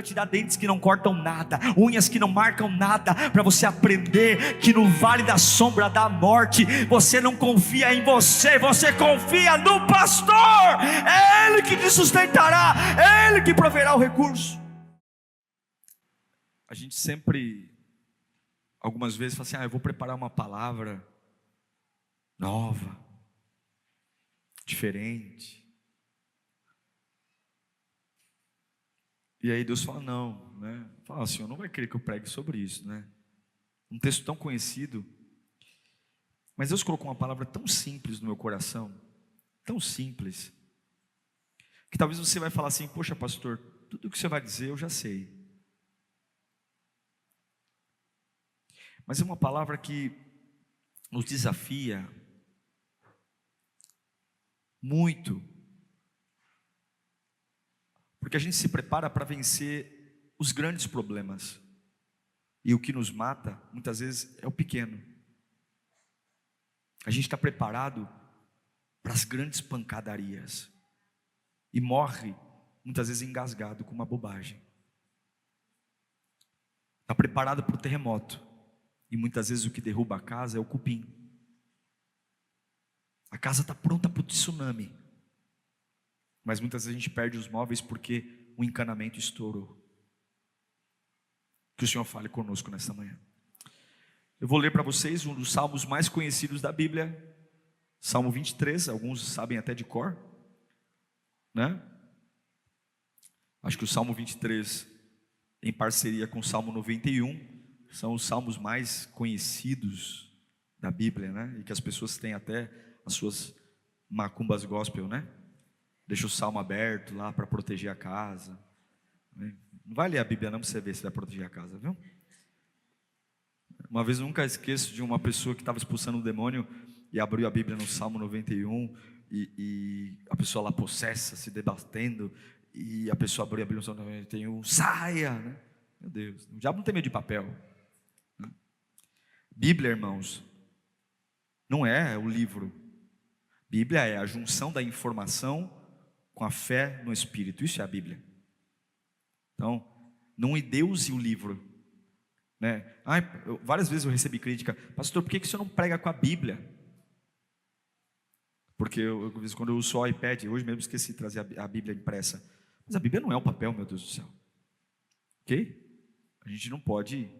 te dar dentes que não cortam nada, unhas que não marcam nada, para você aprender que no vale da sombra da morte, você não confia em você, você confia no pastor. É Ele que te sustentará, é Ele que proverá o recurso. A gente sempre, algumas vezes, fala assim: eu vou preparar uma palavra nova, diferente. E aí Deus fala: não, né? Fala: o Senhor não vai querer que eu pregue sobre isso, né? Um texto tão conhecido. Mas Deus colocou uma palavra tão simples no meu coração, tão simples, que talvez você vai falar assim: poxa, pastor, tudo o que você vai dizer eu já sei. Mas é uma palavra que nos desafia muito, porque a gente se prepara para vencer os grandes problemas, e o que nos mata muitas vezes é o pequeno. A gente está preparado para as grandes pancadarias e morre muitas vezes engasgado com uma bobagem. Está preparado para o terremoto, e muitas vezes o que derruba a casa é o cupim. A casa está pronta para o tsunami, mas muitas vezes a gente perde os móveis porque o encanamento estourou. Que o Senhor fale conosco nesta manhã. Eu vou ler para vocês um dos salmos mais conhecidos da Bíblia, Salmo 23, alguns sabem até de cor, né? Acho que o Salmo 23, em parceria com o Salmo 91, são os salmos mais conhecidos da Bíblia, né? E que as pessoas têm até as suas macumbas gospel, né? Deixa o salmo aberto lá para proteger a casa. Não vai ler a Bíblia não para você ver se vai proteger a casa, viu? Uma vez eu nunca esqueço de uma pessoa que estava expulsando um demônio e abriu a Bíblia no Salmo 91 e a pessoa lá possessa, se debatendo, e a pessoa abriu a Bíblia no Salmo 91, saia, né? Meu Deus, o diabo não tem medo de papel, né? Bíblia, irmãos, não é o livro. Bíblia é a junção da informação com a fé no Espírito. Isso é a Bíblia. Então, não é Deus e o livro, né? Várias vezes eu recebi crítica: pastor, por que você não prega com a Bíblia? Porque quando eu uso o iPad, hoje mesmo esqueci de trazer a Bíblia impressa. Mas a Bíblia não é um papel, meu Deus do céu. Ok? A gente não pode,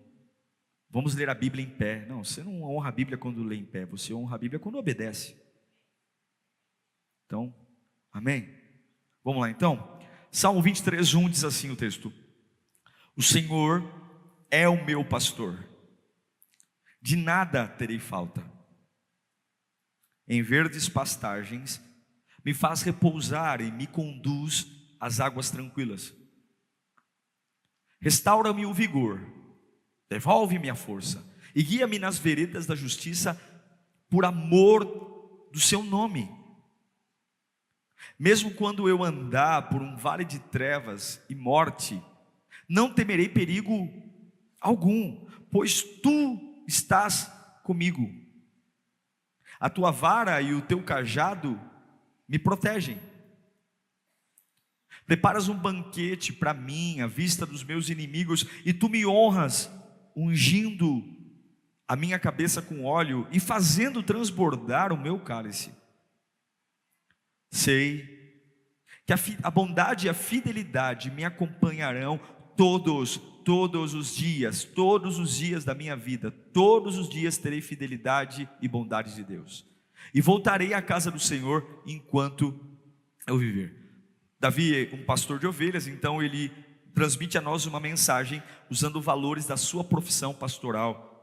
vamos ler a Bíblia em pé. Não, você não honra a Bíblia quando lê em pé, você honra a Bíblia quando obedece. Então, amém? Vamos lá então. Salmo 23, 1 diz assim o texto: o Senhor é o meu pastor, de nada terei falta. Em verdes pastagens me faz repousar e me conduz às águas tranquilas. Restaura-me o vigor, devolve-me a força e guia-me nas veredas da justiça por amor do seu nome. Mesmo quando eu andar por um vale de trevas e morte, não temerei perigo algum, pois tu estás comigo. A tua vara e o teu cajado me protegem. Preparas um banquete para mim à vista dos meus inimigos, e tu me honras, ungindo a minha cabeça com óleo e fazendo transbordar o meu cálice. Sei que a bondade e a fidelidade me acompanharão todos os dias da minha vida. Todos os dias terei fidelidade e bondade de Deus, e voltarei à casa do Senhor enquanto eu viver. Davi, um pastor de ovelhas, então ele transmite a nós uma mensagem usando valores da sua profissão pastoral,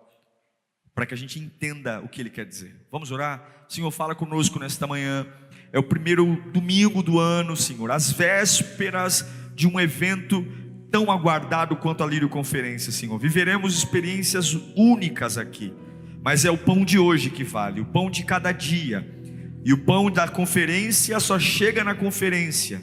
para que a gente entenda o que ele quer dizer. Vamos orar? Senhor, fala conosco nesta manhã. É o primeiro domingo do ano, Senhor, às vésperas de um evento tão aguardado quanto a Lírio Conferência, Senhor. Viveremos experiências únicas aqui, mas é o pão de hoje que vale, o pão de cada dia. E o pão da conferência só chega na conferência.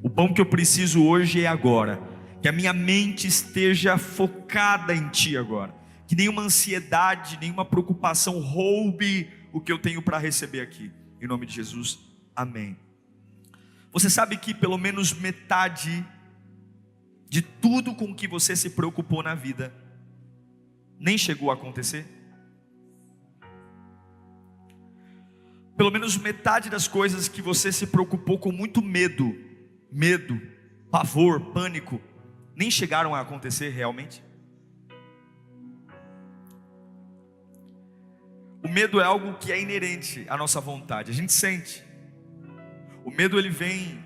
O pão que eu preciso hoje é agora. Que a minha mente esteja focada em Ti agora. Que nenhuma ansiedade, nenhuma preocupação roube o que eu tenho para receber aqui. Em nome de Jesus, amém. Você sabe que pelo menos metade de tudo com que você se preocupou na vida nem chegou a acontecer? Pelo menos metade das coisas que você se preocupou com muito medo, pavor, pânico, nem chegaram a acontecer realmente? O medo é algo que é inerente à nossa vontade, a gente sente. O medo ele vem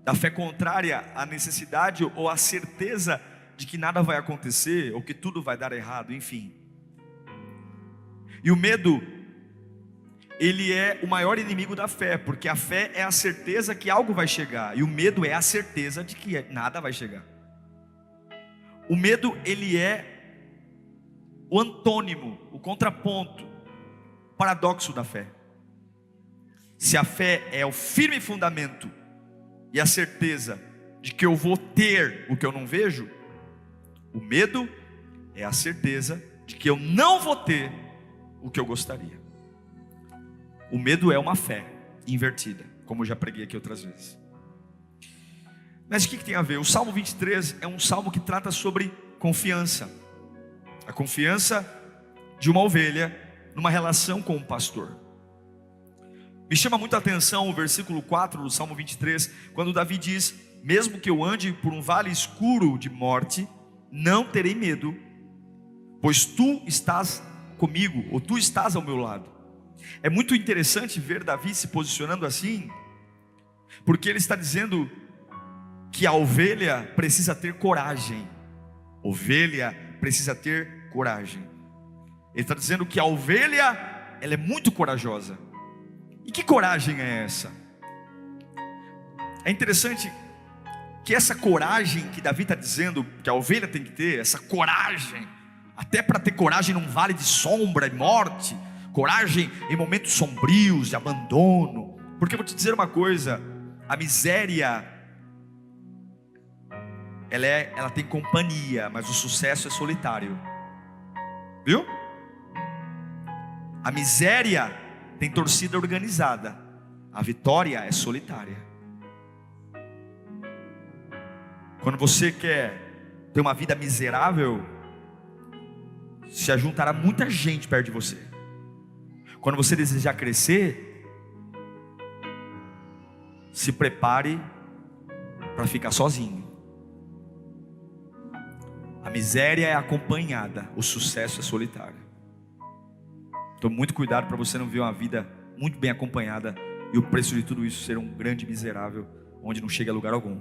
da fé contrária à necessidade ou à certeza de que nada vai acontecer ou que tudo vai dar errado, enfim. E o medo, ele é o maior inimigo da fé, porque a fé é a certeza que algo vai chegar, e o medo é a certeza de que nada vai chegar. O medo, ele é o antônimo, o contraponto, o paradoxo da fé. Se a fé é o firme fundamento e a certeza de que eu vou ter o que eu não vejo, o medo é a certeza de que eu não vou ter o que eu gostaria. O medo é uma fé invertida, como eu já preguei aqui outras vezes. Mas o que tem a ver? O Salmo 23 é um salmo que trata sobre confiança. A confiança de uma ovelha numa relação com um pastor. Me chama muito a atenção o versículo 4 do Salmo 23, quando Davi diz: mesmo que eu ande por um vale escuro de morte, não terei medo, pois tu estás comigo, ou tu estás ao meu lado. É muito interessante ver Davi se posicionando assim, porque ele está dizendo que a ovelha precisa ter coragem. Ovelha precisa ter coragem. Ele está dizendo que a ovelha, ela é muito corajosa. E que coragem é essa? É interessante que essa coragem que Davi está dizendo que a ovelha tem que ter, essa coragem, até para ter coragem num vale de sombra e morte, coragem em momentos sombrios de abandono, porque eu vou te dizer uma coisa: a miséria ela tem companhia, mas o sucesso é solitário, viu? A miséria tem torcida organizada, a vitória é solitária. Quando você quer ter uma vida miserável, se ajuntará muita gente perto de você. Quando você desejar crescer, se prepare para ficar sozinho. A miséria é acompanhada, o sucesso é solitário. Tome muito cuidado para você não viver uma vida muito bem acompanhada e o preço de tudo isso ser um grande miserável, onde não chega a lugar algum,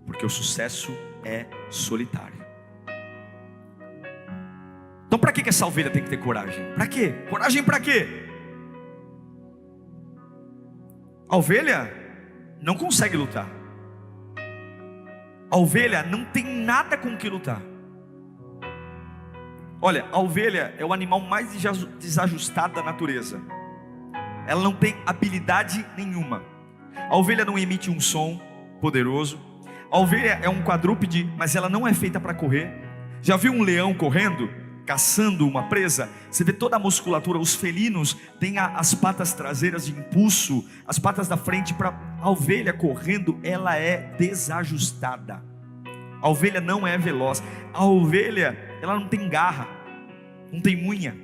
porque o sucesso é solitário. Então para que essa ovelha tem que ter coragem? Para quê? Coragem para quê? A ovelha não consegue lutar. A ovelha não tem nada com que lutar. Olha, a ovelha é o animal mais desajustado da natureza. Ela não tem habilidade nenhuma. A ovelha não emite um som poderoso. A ovelha é um quadrúpede, mas ela não é feita para correr. Já viu um leão correndo, caçando uma presa? Você vê toda a musculatura. Os felinos têm as patas traseiras de impulso, as patas da frente para... A ovelha correndo, ela é desajustada. A ovelha não é veloz. A ovelha, ela não tem garra, não tem unha.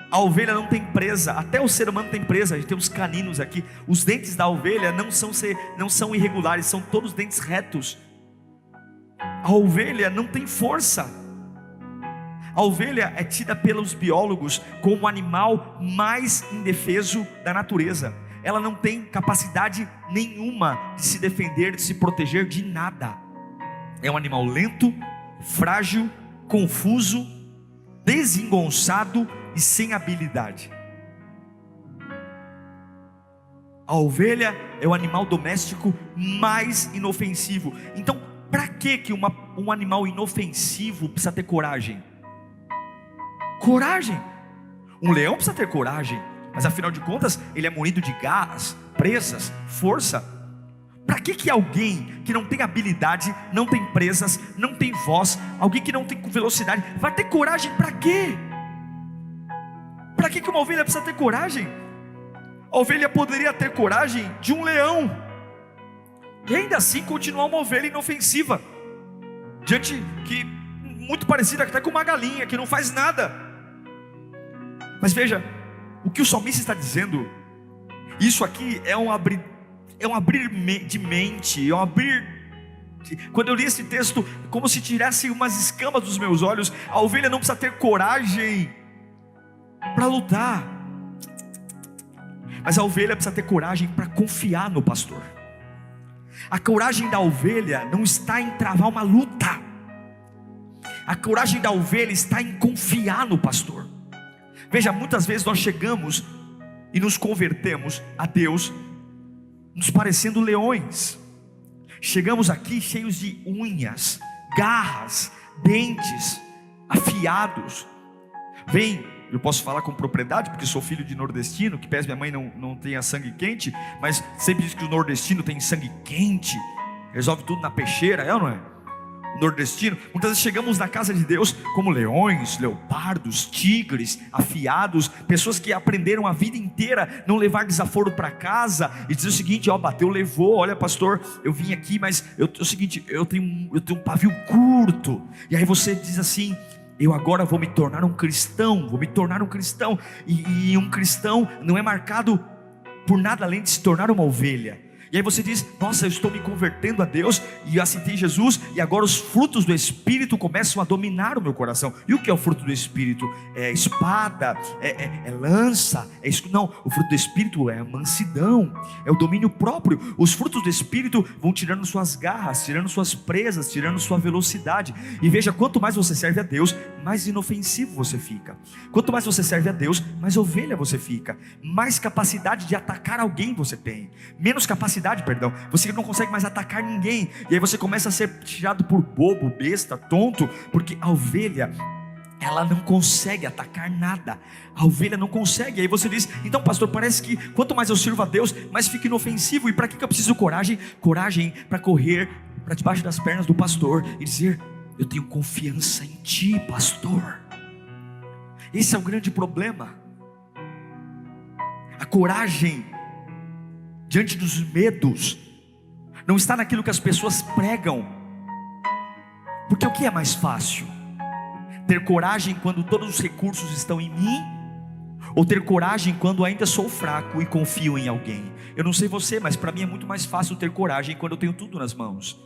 A ovelha não tem presa. Até o ser humano tem presa. A gente tem os caninos aqui. Os dentes da ovelha não são irregulares, são todos dentes retos. A ovelha não tem força. A ovelha é tida pelos biólogos como o animal mais indefeso da natureza. Ela não tem capacidade nenhuma de se defender, de se proteger de nada. É um animal lento, frágil, confuso, desengonçado e sem habilidade. A ovelha é o animal doméstico mais inofensivo. Então, para que um animal inofensivo precisa ter coragem? Coragem. Um leão precisa ter coragem, mas afinal de contas ele é munido de garras, presas, força. Para que alguém que não tem habilidade, não tem presas, não tem voz, alguém que não tem velocidade, vai ter coragem para quê? Para que uma ovelha precisa ter coragem? A ovelha poderia ter coragem de um leão. e ainda assim continuar uma ovelha inofensiva, diante que muito parecida até com uma galinha que não faz nada. Mas veja, o que o salmista está dizendo, isso aqui é um abrir de mente, é um abrir. Quando eu li esse texto, como se tirasse umas escamas dos meus olhos. A ovelha não precisa ter coragem para lutar, mas a ovelha precisa ter coragem para confiar no pastor. A coragem da ovelha não está em travar uma luta, a coragem da ovelha está em confiar no pastor. Veja, muitas vezes nós chegamos e nos convertemos a Deus nos parecendo leões. Chegamos aqui cheios de unhas, garras, dentes afiados. Eu posso falar com propriedade, porque sou filho de nordestino, que pese minha mãe não tenha sangue quente, mas sempre diz que o nordestino tem sangue quente, resolve tudo na peixeira, é ou não é? O nordestino, muitas vezes chegamos na casa de Deus como leões, leopardos, tigres, afiados, pessoas que aprenderam a vida inteira não levar desaforo para casa, e dizer o seguinte: ó, bateu, levou, olha pastor, eu vim aqui, mas é o seguinte, eu tenho um pavio curto. E aí você diz assim: eu agora vou me tornar um cristão, e um cristão não é marcado por nada além de se tornar uma ovelha. E aí você diz: nossa, eu estou me convertendo a Deus, e aceitei Jesus, e agora os frutos do Espírito começam a dominar o meu coração. E o que é o fruto do Espírito? É espada, é lança, não, o fruto do Espírito é a mansidão, é o domínio próprio. Os frutos do Espírito vão tirando suas garras, tirando suas presas, tirando sua velocidade. E veja, quanto mais você serve a Deus, mais inofensivo você fica. Quanto mais você serve a Deus, mais ovelha você fica, mais capacidade de atacar alguém você tem, menos capacidade, você não consegue mais atacar ninguém. E aí você começa a ser tirado por bobo, besta, tonto, porque a ovelha, ela não consegue atacar nada. A ovelha não consegue. Aí você diz: então pastor, parece que quanto mais eu sirvo a Deus, mais fica inofensivo. E para que eu preciso coragem? Coragem para correr para debaixo das pernas do pastor e dizer: eu tenho confiança em ti, pastor. Esse é o grande problema. A coragem diante dos medos não está naquilo que as pessoas pregam, porque o que é mais fácil? Ter coragem quando todos os recursos estão em mim, ou ter coragem quando ainda sou fraco e confio em alguém? Eu não sei você, mas para mim é muito mais fácil ter coragem quando eu tenho tudo nas mãos.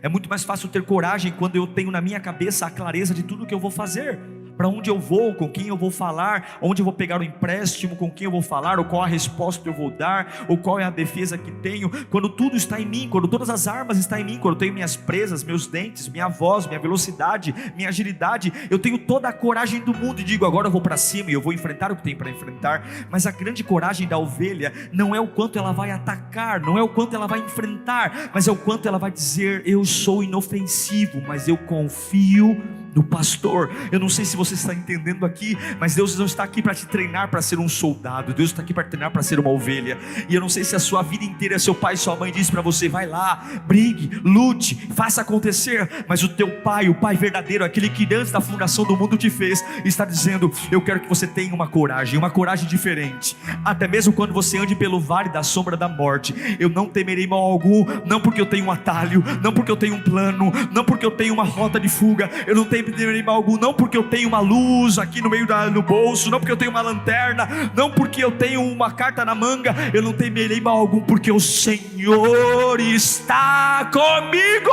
É muito mais fácil ter coragem quando eu tenho na minha cabeça a clareza de tudo que eu vou fazer, para onde eu vou, com quem eu vou falar, onde eu vou pegar o empréstimo, com quem eu vou falar, ou qual a resposta eu vou dar, ou qual é a defesa que tenho. Quando tudo está em mim, quando todas as armas estão em mim, quando eu tenho minhas presas, meus dentes, minha voz, minha velocidade, minha agilidade, eu tenho toda a coragem do mundo e digo: agora eu vou para cima e eu vou enfrentar o que tem para enfrentar. Mas a grande coragem da ovelha não é o quanto ela vai atacar, não é o quanto ela vai enfrentar, mas é o quanto ela vai dizer: eu sou inofensivo, mas eu confio no pastor. Eu não sei se você está entendendo aqui, mas Deus não está aqui para te treinar para ser um soldado. Deus está aqui para te treinar para ser uma ovelha. E eu não sei se a sua vida inteira seu pai e sua mãe disse para você: vai lá, brigue, lute, faça acontecer. Mas o teu pai, o pai verdadeiro, aquele que antes da fundação do mundo te fez, está dizendo: eu quero que você tenha uma coragem diferente. Até mesmo quando você ande pelo vale da sombra da morte, eu não temerei mal algum, não porque eu tenho um atalho, não porque eu tenho um plano, não porque eu tenho uma rota de fuga, eu não temerei mal algum, não porque eu tenho uma luz aqui no bolso, não porque eu tenho uma lanterna, não porque eu tenho uma carta na manga, eu não temerei mal algum, porque o Senhor está comigo.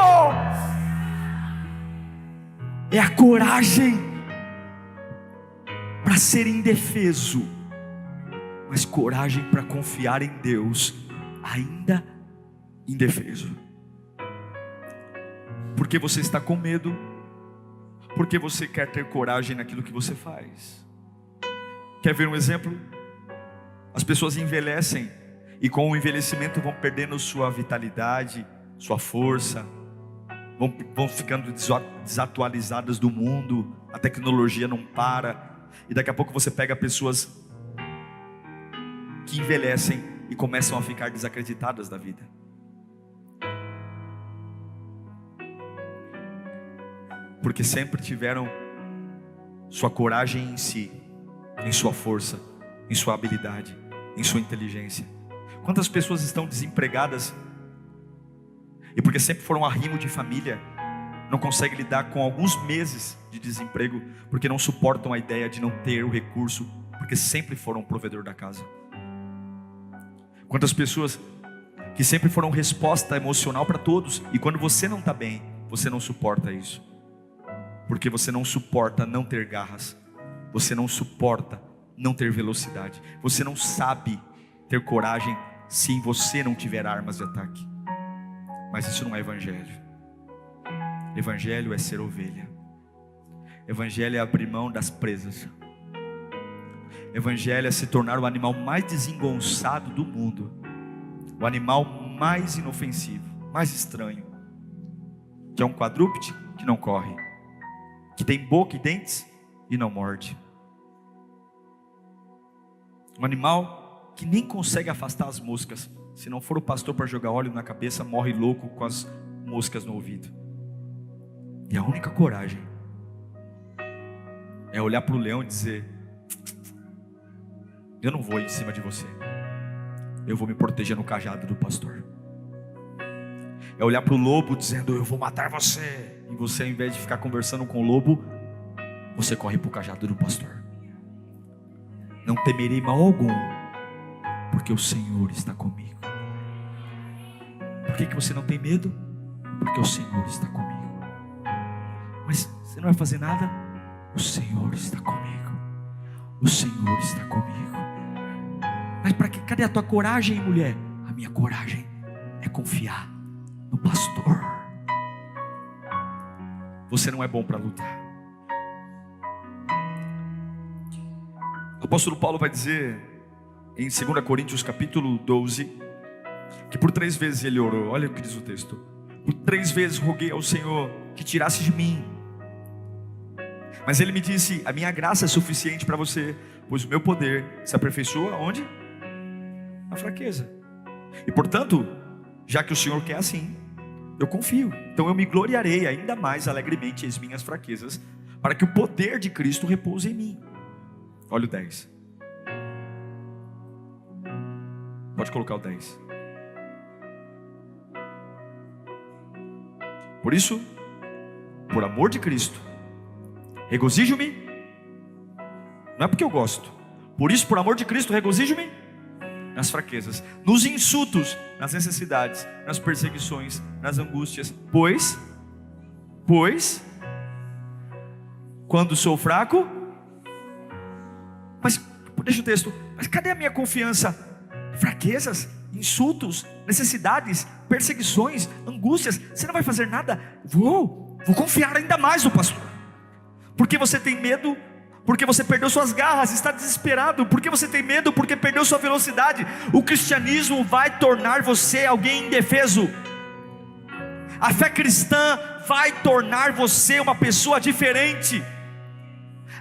É a coragem para ser indefeso, mas coragem para confiar em Deus ainda indefeso. Porque você está com medo, porque você quer ter coragem naquilo que você faz. Quer ver um exemplo? As pessoas envelhecem e com o envelhecimento vão perdendo sua vitalidade, sua força, vão ficando desatualizadas do mundo, a tecnologia não para, e daqui a pouco você pega pessoas que envelhecem e começam a ficar desacreditadas da vida. Porque sempre tiveram sua coragem em si, em sua força, em sua habilidade, em sua inteligência. Quantas pessoas estão desempregadas e porque sempre foram arrimo de família, não conseguem lidar com alguns meses de desemprego, porque não suportam a ideia de não ter o recurso, porque sempre foram o provedor da casa. Quantas pessoas que sempre foram resposta emocional para todos, e quando você não está bem, você não suporta isso, porque você não suporta não ter garras, você não suporta não ter velocidade, você não sabe ter coragem se em você não tiver armas de ataque. Mas isso não é evangelho. Evangelho é ser ovelha. Evangelho é abrir mão das presas. Evangelho é se tornar o animal mais desengonçado do mundo, o animal mais inofensivo, mais estranho, que é um quadrúpede que não corre, que tem boca e dentes e não morde, um animal que nem consegue afastar as moscas. Se não for o pastor para jogar óleo na cabeça, morre louco com as moscas no ouvido. E a única coragem é olhar para o leão e dizer: eu não vou ir em cima de você, eu vou me proteger no cajado do pastor. É olhar para o lobo dizendo: eu vou matar você, e você, ao invés de ficar conversando com o lobo, você corre para o cajado do pastor. Não temerei mal algum, porque o Senhor está comigo. Por que você não tem medo? Porque o Senhor está comigo. Mas você não vai fazer nada? O Senhor está comigo. O Senhor está comigo. Mas para que? Cadê a tua coragem, mulher? A minha coragem é confiar no pastor. Você não é bom para lutar. O apóstolo Paulo vai dizer em 2 Coríntios capítulo 12, que por 3 vezes ele orou. Olha o que diz o texto: por 3 vezes roguei ao Senhor que tirasse de mim, mas ele me disse: a minha graça é suficiente para você, pois o meu poder se aperfeiçoa onde? Na fraqueza. E portanto, já que o Senhor quer assim, eu confio, então eu me gloriarei ainda mais alegremente em minhas fraquezas, para que o poder de Cristo repouse em mim. Olha o 10. Pode colocar o 10. Por isso, por amor de Cristo, regozijo-me. Não é porque eu gosto. Por isso, por amor de Cristo, regozijo-me nas fraquezas, nos insultos, nas necessidades, nas perseguições, nas angústias. Pois, quando sou fraco, mas deixa o texto. Mas cadê a minha confiança? Fraquezas, insultos, necessidades, perseguições, angústias. Você não vai fazer nada? Vou confiar ainda mais no pastor. Porque você tem medo? Porque você perdeu suas garras, está desesperado. Porque você tem medo? Porque perdeu sua velocidade. O cristianismo vai tornar você alguém indefeso. A fé cristã vai tornar você uma pessoa diferente.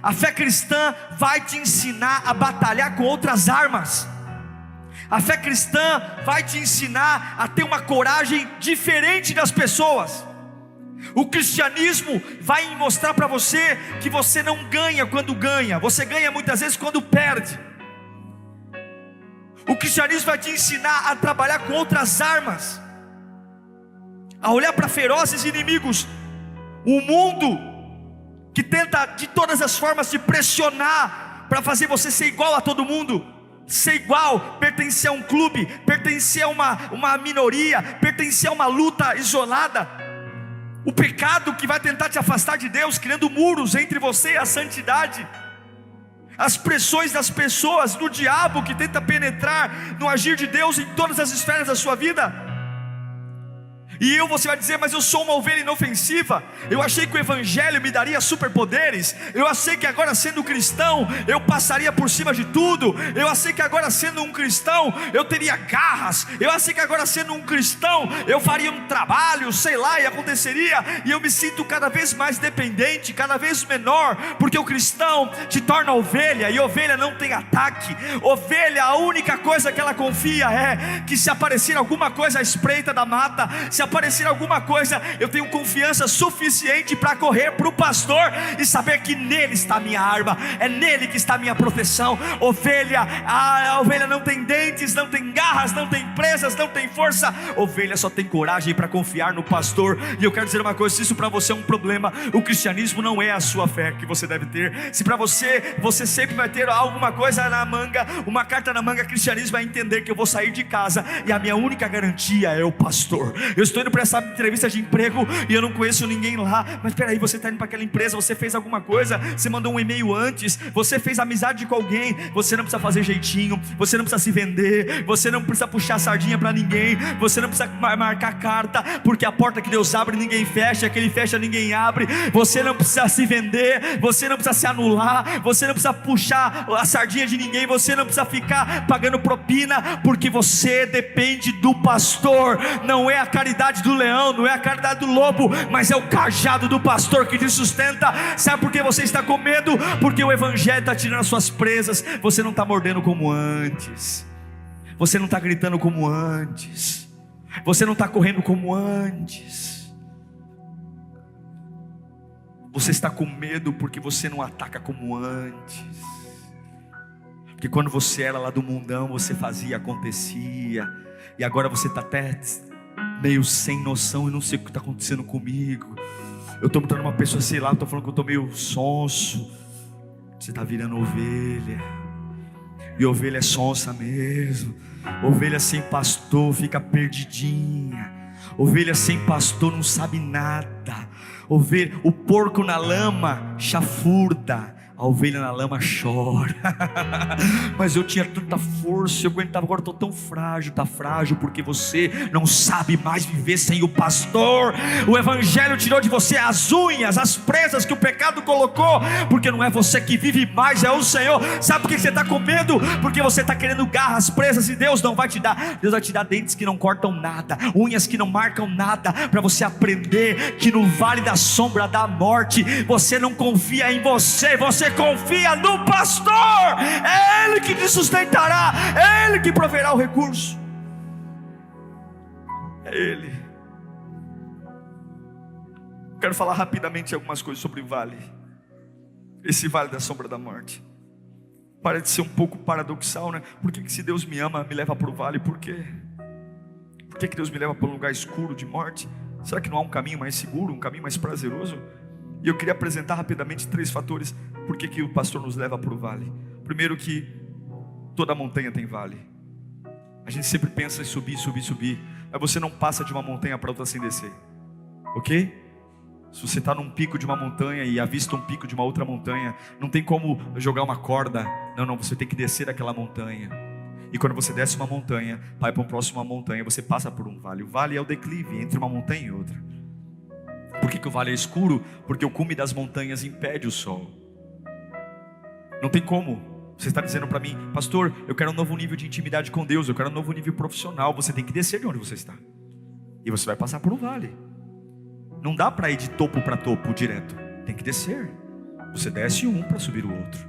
A fé cristã vai te ensinar a batalhar com outras armas. A fé cristã vai te ensinar a ter uma coragem diferente das pessoas. O cristianismo vai mostrar para você que você não ganha quando ganha, você ganha muitas vezes quando perde. O cristianismo vai te ensinar a trabalhar com outras armas, a olhar para ferozes inimigos. O mundo que tenta de todas as formas te pressionar para fazer você ser igual a todo mundo, ser igual, pertencer a um clube, pertencer a uma minoria, pertencer a uma luta isolada. O pecado que vai tentar te afastar de Deus, criando muros entre você e a santidade. As pressões das pessoas, do diabo que tenta penetrar no agir de Deus em todas as esferas da sua vida. E você vai dizer: mas eu sou uma ovelha inofensiva, eu achei que o evangelho me daria superpoderes, eu achei que agora sendo cristão eu passaria por cima de tudo, eu achei que agora sendo um cristão eu teria garras, eu achei que agora sendo um cristão eu faria um trabalho, sei lá, e aconteceria. E eu me sinto cada vez mais dependente, cada vez menor, porque o cristão te torna ovelha, e ovelha não tem ataque. Ovelha, a única coisa que ela confia é que se aparecer alguma coisa à espreita da mata, se aparecer alguma coisa, eu tenho confiança suficiente para correr para o pastor e saber que nele está a minha arma, é nele que está a minha proteção. A ovelha não tem dentes, não tem garras, não tem presas, não tem força. Ovelha só tem coragem para confiar no pastor. E eu quero dizer uma coisa: se isso para você é um problema, o cristianismo não é a sua fé que você deve ter. Se para você sempre vai ter alguma coisa na manga, uma carta na manga, cristianismo vai entender que eu vou sair de casa e a minha única garantia é o pastor. Eu estou indo para essa entrevista de emprego e eu não conheço ninguém lá. Mas peraí, você está indo para aquela empresa, você fez alguma coisa, você mandou um e-mail antes, você fez amizade com alguém. Você não precisa fazer jeitinho, você não precisa se vender, você não precisa puxar sardinha para ninguém, você não precisa marcar carta, porque a porta que Deus abre ninguém fecha, que Ele fecha ninguém abre. Você não precisa se vender, você não precisa se anular, você não precisa puxar a sardinha de ninguém, você não precisa ficar pagando propina, porque você depende do pastor. Não é a caridade do leão, não é a caridade do lobo, mas é o cajado do pastor que te sustenta. Sabe por que você está com medo? Porque o evangelho está tirando as suas presas. Você não está mordendo como antes, você não está gritando como antes, você não está correndo como antes. Você está com medo porque você não ataca como antes. Porque quando você era lá do mundão, você fazia, acontecia. E agora você está até meio sem noção. E não sei o que está acontecendo comigo. Eu estou mostrando uma pessoa, sei lá, estou falando que eu estou meio sonso. Você está virando ovelha. E ovelha é sonsa mesmo. Ovelha sem pastor fica perdidinha. Ovelha sem pastor não sabe nada. O porco na lama chafurda, a ovelha na lama chora. Mas eu tinha tanta força, eu aguentava. Agora estou tão frágil. Está frágil porque você não sabe mais viver sem o pastor. O evangelho tirou de você as unhas, as presas que o pecado colocou, porque não é você que vive mais, é o Senhor. Sabe por que você está com medo? Porque você está querendo garras, presas, e Deus não vai te dar. Deus vai te dar dentes que não cortam nada, unhas que não marcam nada, para você aprender que no vale da sombra da morte, você não confia em você, você confia no pastor. É Ele que te sustentará, é Ele que proverá o recurso, é Ele. Quero falar rapidamente algumas coisas sobre o vale. Esse vale da sombra da morte parece ser um pouco paradoxal, né? Por que se Deus me ama, me leva para o vale? Por quê? Por que Deus me leva para um lugar escuro de morte? Será que não há um caminho mais seguro, um caminho mais prazeroso? E eu queria apresentar rapidamente 3 fatores por que o pastor nos leva para o vale. Primeiro, que toda montanha tem vale. A gente sempre pensa em subir, mas você não passa de uma montanha para outra sem descer, ok? Se você está num pico de uma montanha e avista um pico de uma outra montanha, não tem como jogar uma corda. Não, você tem que descer aquela montanha. E quando você desce uma montanha, vai para uma próxima montanha, você passa por um vale. O vale é o declive entre uma montanha e outra. Por que o vale é escuro? Porque o cume das montanhas impede o sol. Não tem como. Você está dizendo para mim: pastor, eu quero um novo nível de intimidade com Deus, eu quero um novo nível profissional. Você tem que descer de onde você está, e você vai passar por um vale. Não dá para ir de topo para topo direto, tem que descer. Você desce um para subir o outro.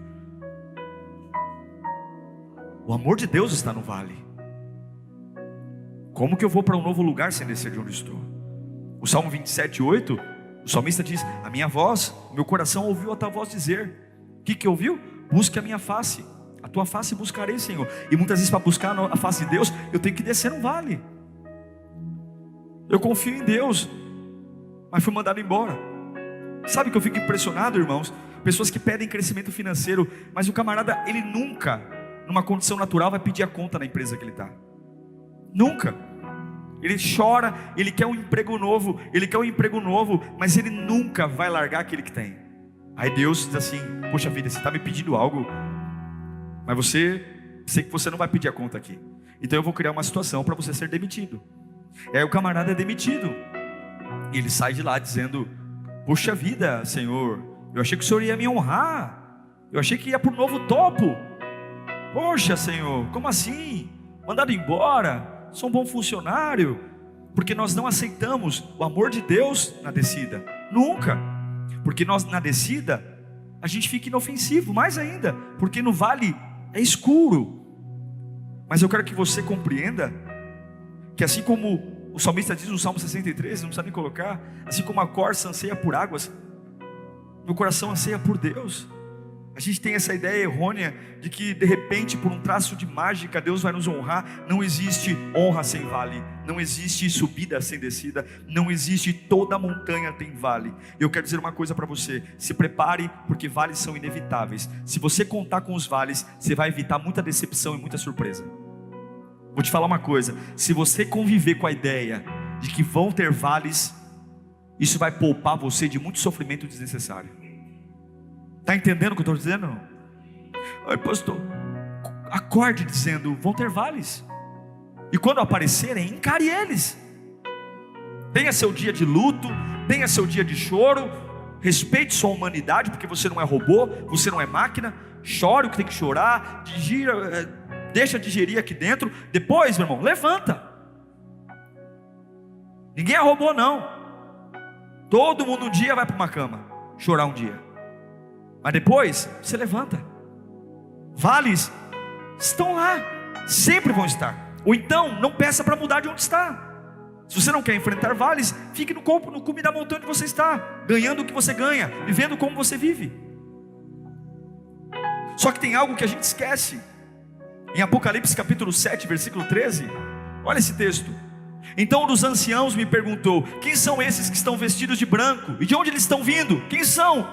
O amor de Deus está no vale. Como que eu vou para um novo lugar sem descer de onde estou? O Salmo 27:8, o salmista diz: a minha voz, meu coração ouviu a tua voz dizer. O que ouviu? Busque a minha face, a tua face buscarei, Senhor. E muitas vezes, para buscar a face de Deus, eu tenho que descer um vale. Eu confio em Deus, mas fui mandado embora. Sabe que eu fico impressionado, irmãos? Pessoas que pedem crescimento financeiro, mas o camarada, ele nunca, numa condição natural, vai pedir a conta na empresa que ele está. Nunca. Ele chora, ele quer um emprego novo, mas ele nunca vai largar aquele que tem. Aí Deus diz assim: poxa vida, você está me pedindo algo, mas sei que você não vai pedir a conta aqui, então eu vou criar uma situação para você ser demitido. E aí o camarada é demitido, e ele sai de lá dizendo: poxa vida, Senhor, eu achei que o Senhor ia me honrar, eu achei que ia para um novo topo. Poxa, Senhor, como assim? Mandado embora, sou um bom funcionário. Porque nós não aceitamos o amor de Deus na descida, nunca. Porque nós na descida, a gente fica inofensivo, mais ainda, porque no vale é escuro. Mas eu quero que você compreenda que assim como O salmista diz no Salmo 63, não precisa nem colocar: assim como a corça anseia por águas, meu coração anseia por Deus. A gente tem essa ideia errônea de que de repente, por um traço de mágica, Deus vai nos honrar. Não existe honra sem vale, não existe subida sem descida, não existe toda montanha tem vale. Eu quero dizer uma coisa para você: se prepare, porque vales são inevitáveis. Se você contar com os vales, você vai evitar muita decepção e muita surpresa. Vou te falar uma coisa: se você conviver com a ideia de que vão ter vales, isso vai poupar você de muito sofrimento desnecessário. Está entendendo o que eu estou dizendo? Oi, pastor, acorde dizendo: vão ter vales, e quando aparecerem, encare eles. Tenha seu dia de luto, tenha seu dia de choro, respeite sua humanidade, porque você não é robô, você não é máquina. Chore o que tem que chorar, deixa digerir aqui dentro. Depois, meu irmão, levanta. Ninguém é robô não. Todo mundo um dia vai para uma cama chorar um dia, mas depois você levanta. Vales estão lá, sempre vão estar. Ou então, não peça para mudar de onde está. Se você não quer enfrentar vales, fique no cume da montanha onde você está, ganhando o que você ganha, vivendo como você vive. Só que tem algo que a gente esquece. Em Apocalipse capítulo 7, versículo 13, olha esse texto: então um dos anciãos me perguntou: quem são esses que estão vestidos de branco? E de onde eles estão vindo? Quem são?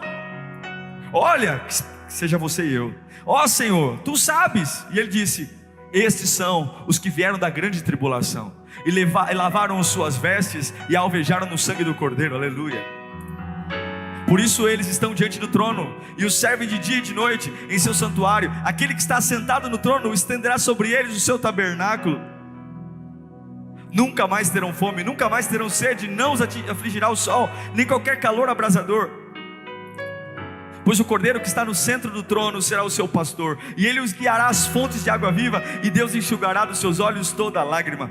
Olha, que seja você e eu. Ó Senhor, tu sabes. E ele disse: estes são os que vieram da grande tribulação e lavaram suas vestes e alvejaram no sangue do Cordeiro. Aleluia. Por isso eles estão diante do trono e o servem de dia e de noite em seu santuário. Aquele que está sentado no trono estenderá sobre eles o seu tabernáculo. Nunca mais terão fome, nunca mais terão sede, não os afligirá o sol, nem qualquer calor abrasador. Pois o Cordeiro que está no centro do trono será o seu pastor, e ele os guiará às fontes de água viva, e Deus enxugará dos seus olhos toda lágrima.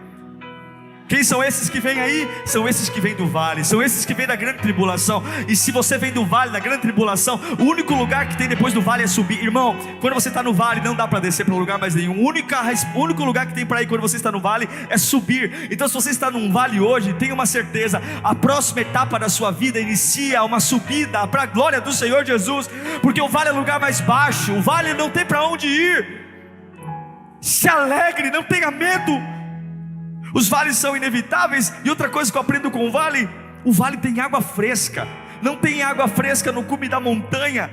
Quem são esses que vêm aí? São esses que vêm do vale, são esses que vêm da grande tribulação. E se você vem do vale, da grande tribulação, o único lugar que tem depois do vale é subir. Irmão, quando você está no vale, não dá para descer para lugar mais nenhum. O único lugar que tem para ir quando você está no vale é subir. Então se você está num vale hoje, tenha uma certeza: a próxima etapa da sua vida inicia uma subida para a glória do Senhor Jesus. Porque o vale é o lugar mais baixo, o vale não tem para onde ir. Se alegre, não tenha medo. Os vales são inevitáveis. E outra coisa que eu aprendo com o vale tem água fresca. Não tem água fresca no cume da montanha.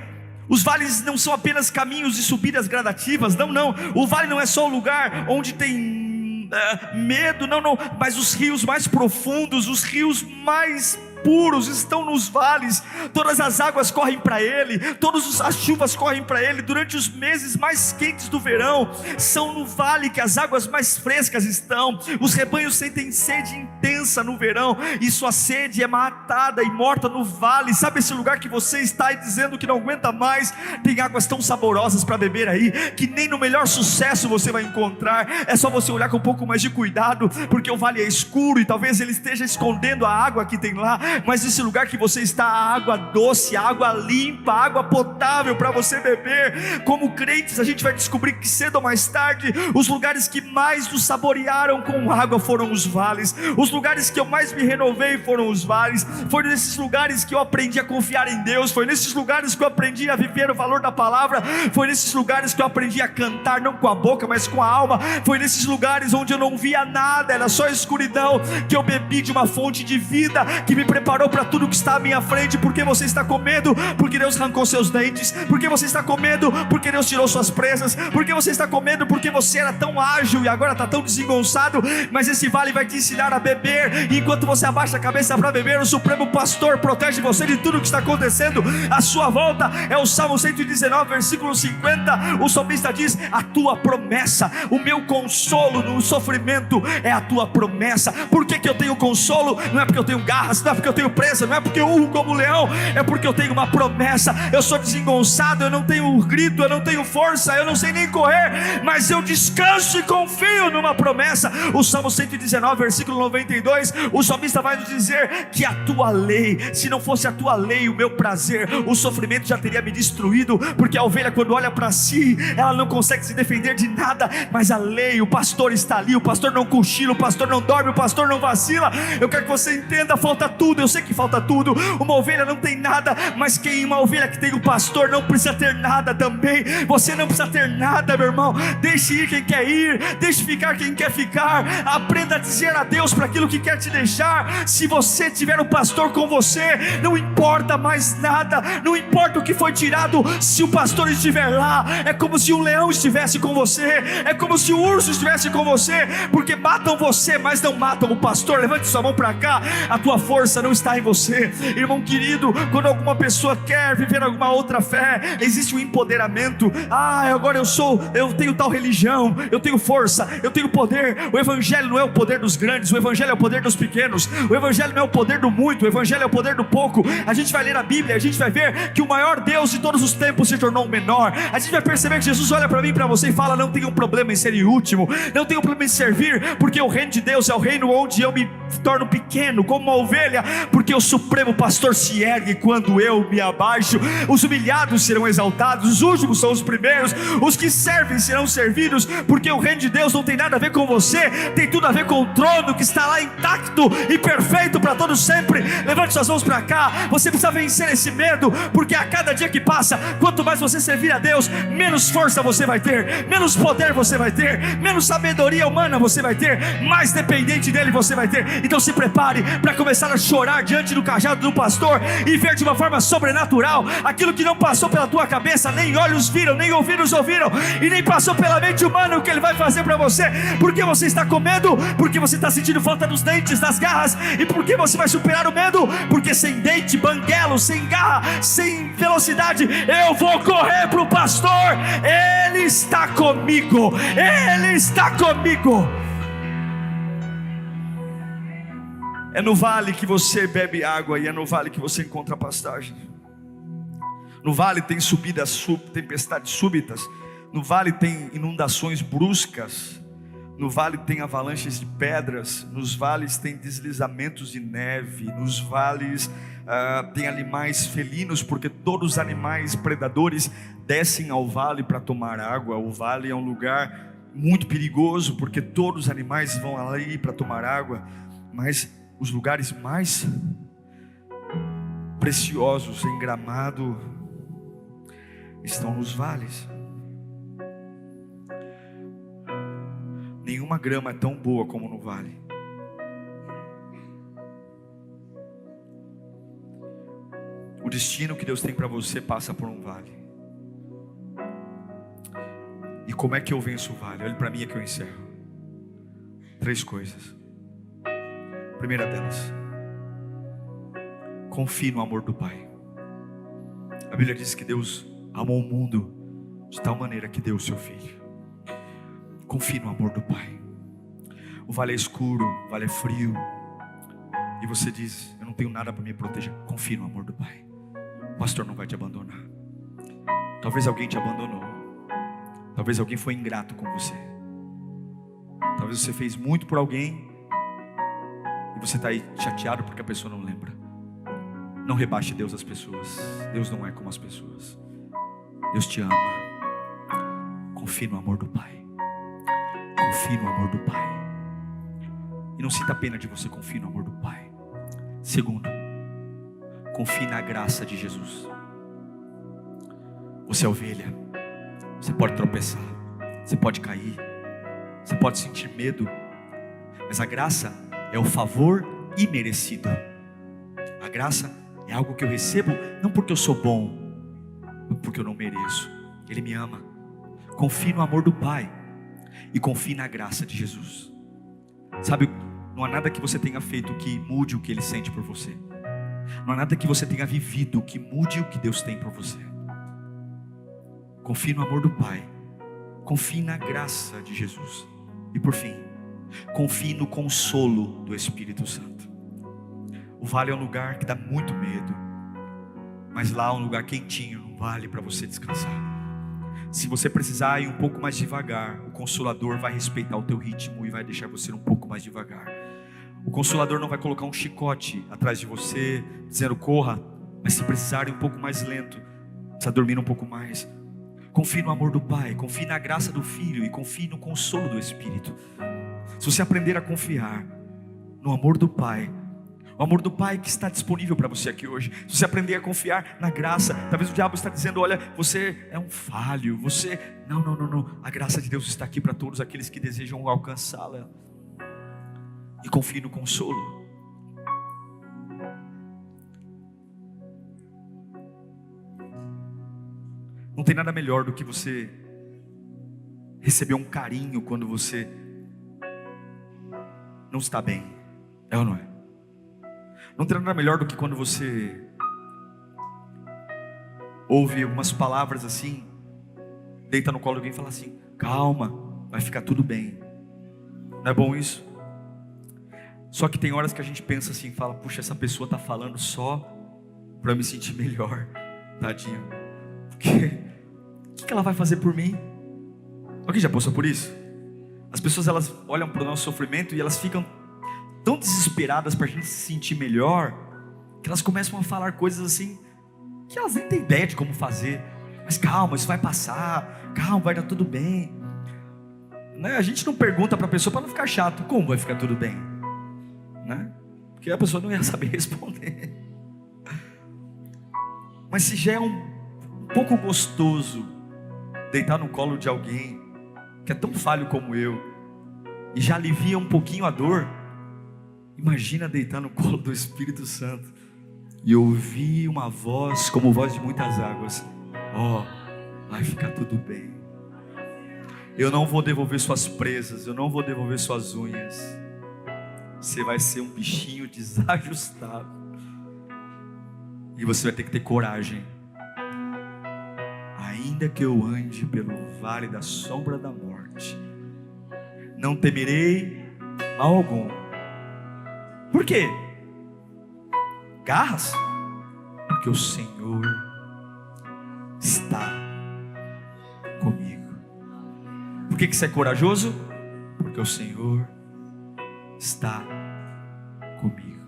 Os vales não são apenas caminhos de subidas gradativas. Não, o vale não é só o lugar onde tem medo. Não, mas os rios mais profundos, os rios mais puros estão nos vales. Todas as águas correm para ele, todas as chuvas correm para ele. Durante os meses mais quentes do verão, são no vale que as águas mais frescas estão. Os rebanhos sentem sede intensa no verão, e sua sede é matada e morta no vale. Sabe esse lugar que você está aí dizendo que não aguenta mais? Tem águas tão saborosas para beber aí, que nem no melhor sucesso você vai encontrar. É só você olhar com um pouco mais de cuidado, porque o vale é escuro e talvez ele esteja escondendo a água que tem lá. Mas esse lugar que você está, a água doce, a água limpa, a água potável para você beber. Como crentes, a gente vai descobrir que cedo ou mais tarde, os lugares que mais nos saborearam com água foram os vales. Os lugares que eu mais me renovei foram os vales. Foi nesses lugares que eu aprendi a confiar em Deus. Foi nesses lugares que eu aprendi a viver o valor da palavra. Foi nesses lugares que eu aprendi a cantar, não com a boca, mas com a alma. Foi nesses lugares onde eu não via nada, era só escuridão, que eu bebi de uma fonte de vida, que me preparou para tudo que está à minha frente. Porque você está com medo? Porque Deus arrancou seus dentes. Porque você está com medo? Porque Deus tirou suas presas. Porque você está com medo? Porque você era tão ágil e agora está tão desengonçado. Mas esse vale vai te ensinar a beber, e enquanto você abaixa a cabeça para beber, o Supremo Pastor protege você de tudo que está acontecendo à sua volta. É o Salmo 119, versículo 50. O salmista diz: a tua promessa, o meu consolo no sofrimento é a tua promessa. Por que eu tenho consolo? Não é porque eu tenho garras, não é porque porque eu tenho presa, não é porque eu urro como leão, é porque eu tenho uma promessa. Eu sou desengonçado, eu não tenho grito, eu não tenho força, eu não sei nem correr, mas eu descanso e confio numa promessa. O Salmo 119, versículo 92, o salmista vai nos dizer que a tua lei, se não fosse a tua lei, o meu prazer, o sofrimento já teria me destruído, porque a ovelha, quando olha para si, ela não consegue se defender de nada, mas a lei, o pastor está ali, o pastor não cochila, o pastor não dorme, o pastor não vacila. Eu quero que você entenda, falta tudo, eu sei que falta tudo. Uma ovelha não tem nada, mas uma ovelha que tem o pastor não precisa ter nada também. Você não precisa ter nada, meu irmão. Deixe ir quem quer ir, deixe ficar quem quer ficar. Aprenda a dizer adeus para aquilo que quer te deixar. Se você tiver um pastor com você, não importa mais nada, não importa o que foi tirado. Se o pastor estiver lá, é como se um leão estivesse com você, é como se o urso estivesse com você, porque matam você, mas não matam o pastor. Levante sua mão para cá. A tua força não está em você, irmão querido. Quando alguma pessoa quer viver alguma outra fé, existe um empoderamento. Agora eu tenho tal religião, eu tenho força, eu tenho poder. O evangelho não é o poder dos grandes, o evangelho é o poder dos pequenos. O evangelho não é o poder do muito, o evangelho é o poder do pouco. A gente vai ler a Bíblia, a gente vai ver que o maior Deus de todos os tempos se tornou um menor. A gente vai perceber que Jesus olha para mim e para você e fala: não tenho problema em ser o último, não tenho problema em servir, porque o reino de Deus é o reino onde eu me torno pequeno como uma ovelha, porque o supremo pastor se ergue quando eu me abaixo. Os humilhados serão exaltados, os últimos são os primeiros, os que servem serão servidos, porque o reino de Deus não tem nada a ver com você, tem tudo a ver com o trono que está lá intacto e perfeito para todos sempre. Levante suas mãos para cá. Você precisa vencer esse medo, porque a cada dia que passa, quanto mais você servir a Deus, menos força você vai ter, menos poder você vai ter, menos sabedoria humana você vai ter, mais dependente dele você vai ter. Então se prepare para começar a chorar diante do cajado do pastor e ver de uma forma sobrenatural aquilo que não passou pela tua cabeça, nem olhos viram, nem ouvidos ouviram, e nem passou pela mente humana, o que ele vai fazer para você. Porque você está com medo, porque você está sentindo falta dos dentes, das garras, e porque você vai superar o medo, porque sem dente, banguelo, sem garra, sem velocidade, eu vou correr para o pastor. Ele está comigo, ele está comigo. É no vale que você bebe água, e é no vale que você encontra pastagem. No vale tem tempestades súbitas, no vale tem inundações bruscas, no vale tem avalanches de pedras, nos vales tem deslizamentos de neve, nos vales tem animais felinos, porque todos os animais predadores descem ao vale para tomar água. O vale é um lugar muito perigoso, porque todos os animais vão ali para tomar água, mas os lugares mais preciosos em Gramado estão nos vales. Nenhuma grama é tão boa como no vale. O destino que Deus tem para você passa por um vale. E como é que eu venço o vale? Olhe para mim, é que eu encerro. 3 coisas. Primeira delas, confie no amor do Pai. A Bíblia diz que Deus amou o mundo de tal maneira que deu o seu Filho. Confie no amor do Pai. O vale é escuro, o vale é frio, e você diz: eu não tenho nada para me proteger. Confie no amor do Pai. O pastor não vai te abandonar. Talvez alguém te abandonou, talvez alguém foi ingrato com você, talvez você fez muito por alguém e você está aí chateado porque a pessoa não lembra. Não rebaixe Deus às pessoas. Deus não é como as pessoas. Deus te ama. Confie no amor do Pai. Confie no amor do Pai. E não sinta pena de você. Confie no amor do Pai. Segundo, confie na graça de Jesus. Você é ovelha. Você pode tropeçar, você pode cair, você pode sentir medo, mas a graça é o favor imerecido. A graça é algo que eu recebo não porque eu sou bom, mas porque eu não mereço. Ele me ama. Confie no amor do Pai e confie na graça de Jesus. Sabe, não há nada que você tenha feito que mude o que Ele sente por você. Não há nada que você tenha vivido que mude o que Deus tem por você. Confie no amor do Pai. Confie na graça de Jesus. E por fim, confie no consolo do Espírito Santo. O vale é um lugar que dá muito medo, mas lá é um lugar quentinho, um vale para você descansar. Se você precisar ir um pouco mais devagar, o Consolador vai respeitar o teu ritmo e vai deixar você um pouco mais devagar. O Consolador não vai colocar um chicote atrás de você, dizendo corra, mas se precisar ir um pouco mais lento, precisa dormir um pouco mais. Confie no amor do Pai, confie na graça do Filho e confie no consolo do Espírito. Se você aprender a confiar no amor do Pai, o amor do Pai que está disponível para você aqui hoje, se você aprender a confiar na graça, talvez o diabo está dizendo, olha, você é um falho, você... Não, a graça de Deus está aqui para todos aqueles que desejam alcançá-la. E confie no consolo. Não tem nada melhor do que você receber um carinho quando você não está bem, é ou não é? Não tem nada melhor do que quando você ouve algumas palavras assim, deita no colo de alguém e fala assim, calma, vai ficar tudo bem. Não é bom isso? Só que tem horas que a gente pensa assim, fala, puxa, essa pessoa está falando só para eu me sentir melhor, tadinho. Porque o que ela vai fazer por mim? Alguém já passou por isso? As pessoas, elas olham para o nosso sofrimento e elas ficam tão desesperadas para a gente se sentir melhor, que elas começam a falar coisas assim, que elas nem têm ideia de como fazer. Mas calma, isso vai passar, calma, vai dar tudo bem, né? A gente não pergunta para a pessoa para não ficar chato, como vai ficar tudo bem, né? Porque a pessoa não ia saber responder. Mas se já é um pouco gostoso deitar no colo de alguém que é tão falho como eu e já alivia um pouquinho a dor, imagina deitar no colo do Espírito Santo e ouvir uma voz como voz de muitas águas, vai ficar tudo bem, eu não vou devolver suas presas, eu não vou devolver suas unhas, você vai ser um bichinho desajustado e você vai ter que ter coragem. Ainda que eu ande pelo vale da sombra da morte, não temerei mal algum. Por quê? Garras? Porque o Senhor está comigo. Por que você é corajoso? Porque o Senhor está comigo.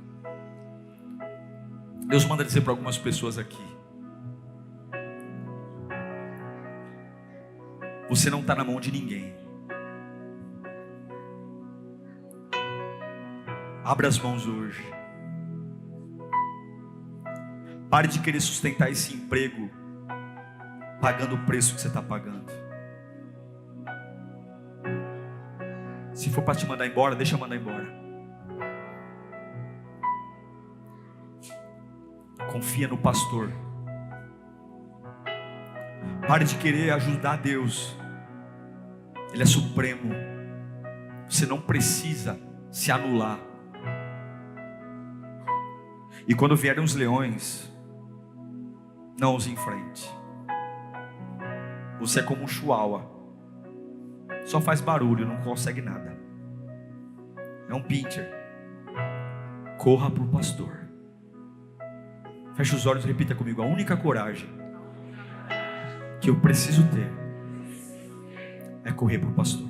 Deus manda dizer para algumas pessoas aqui, você não está na mão de ninguém. Abra as mãos hoje. Pare de querer sustentar esse emprego pagando o preço que você está pagando. Se for para te mandar embora, deixa eu mandar embora. Confia no pastor. Pare de querer ajudar Deus. Ele é supremo. Você não precisa se anular. E quando vierem os leões, não os enfrente. Você é como um chihuahua, só faz barulho, não consegue nada. É um pincher. Corra para o pastor. Feche os olhos e repita comigo. A única coragem que eu preciso ter é correr para o pastor.